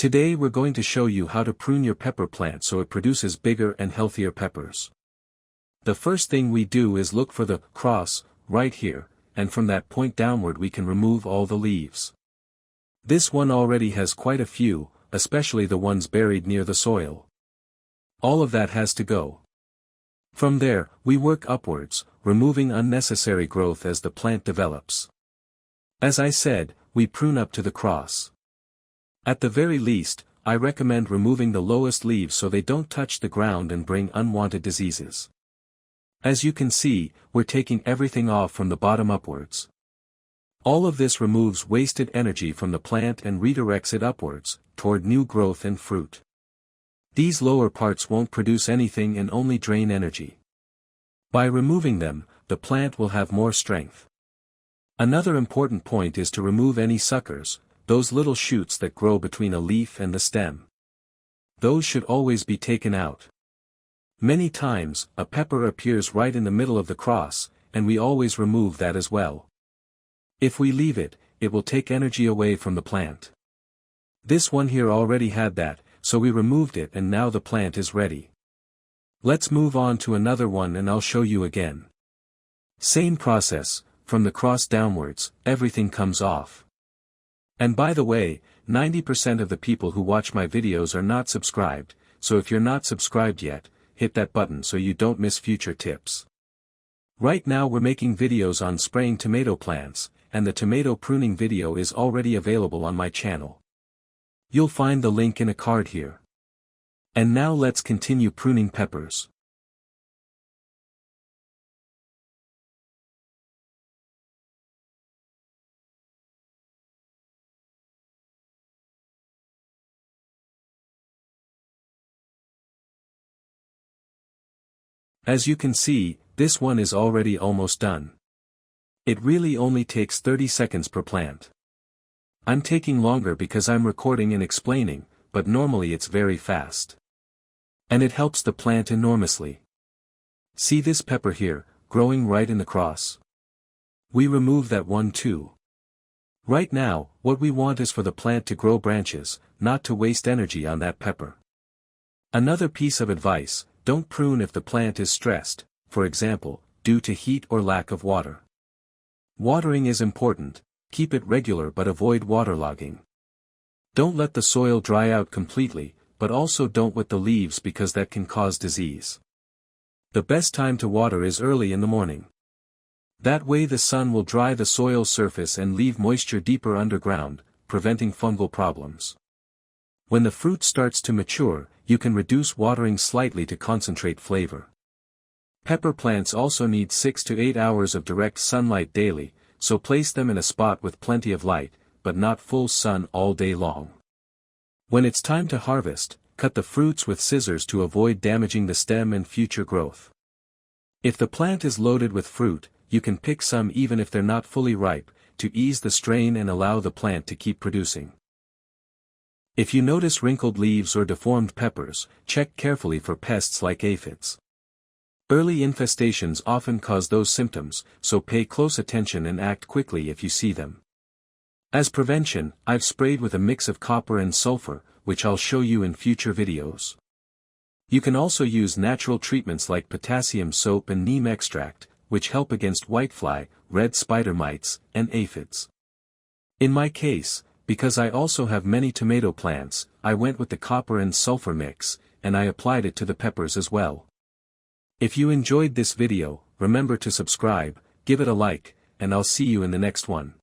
Today we're going to show you how to prune your pepper plant so it produces bigger and healthier peppers. The first thing we do is look for the cross, right here, and from that point downward we can remove all the leaves. This one already has quite a few, especially the ones buried near the soil. All of that has to go. From there, we work upwards, removing unnecessary growth as the plant develops. As I said, we prune up to the cross. At the very least, I recommend removing the lowest leaves so they don't touch the ground and bring unwanted diseases. As you can see, we're taking everything off from the bottom upwards. All of this removes wasted energy from the plant and redirects it upwards, toward new growth and fruit. These lower parts won't produce anything and only drain energy. By removing them, the plant will have more strength. Another important point is to remove any suckers, those little shoots that grow between a leaf and the stem. Those should always be taken out. Many times, a pepper appears right in the middle of the cross, and we always remove that as well. If we leave it, it will take energy away from the plant. This one here already had that, so we removed it and now the plant is ready. Let's move on to another one and I'll show you again. Same process, from the cross downwards, everything comes off. And by the way, 90% of the people who watch my videos are not subscribed, so if you're not subscribed yet, hit that button so you don't miss future tips. Right now we're making videos on spraying tomato plants, and the tomato pruning video is already available on my channel. You'll find the link in a card here. And now let's continue pruning peppers. As you can see, this one is already almost done. It really only takes 30 seconds per plant. I'm taking longer because I'm recording and explaining, but normally it's very fast. And it helps the plant enormously. See this pepper here, growing right in the cross? We remove that one too. Right now, what we want is for the plant to grow branches, not to waste energy on that pepper. Another piece of advice: don't prune if the plant is stressed, for example, due to heat or lack of water. Watering is important, keep it regular but avoid waterlogging. Don't let the soil dry out completely, but also don't wet the leaves because that can cause disease. The best time to water is early in the morning. That way the sun will dry the soil surface and leave moisture deeper underground, preventing fungal problems. When the fruit starts to mature, you can reduce watering slightly to concentrate flavor. Pepper plants also need 6 to 8 hours of direct sunlight daily, so place them in a spot with plenty of light, but not full sun all day long. When it's time to harvest, cut the fruits with scissors to avoid damaging the stem and future growth. If the plant is loaded with fruit, you can pick some even if they're not fully ripe, to ease the strain and allow the plant to keep producing. If you notice wrinkled leaves or deformed peppers, check carefully for pests like aphids. Early infestations often cause those symptoms, so pay close attention and act quickly if you see them. As prevention, I've sprayed with a mix of copper and sulfur, which I'll show you in future videos. You can also use natural treatments like potassium soap and neem extract, which help against whitefly, red spider mites, and aphids. In my case, because I also have many tomato plants, I went with the copper and sulfur mix, and I applied it to the peppers as well. If you enjoyed this video, remember to subscribe, give it a like, and I'll see you in the next one.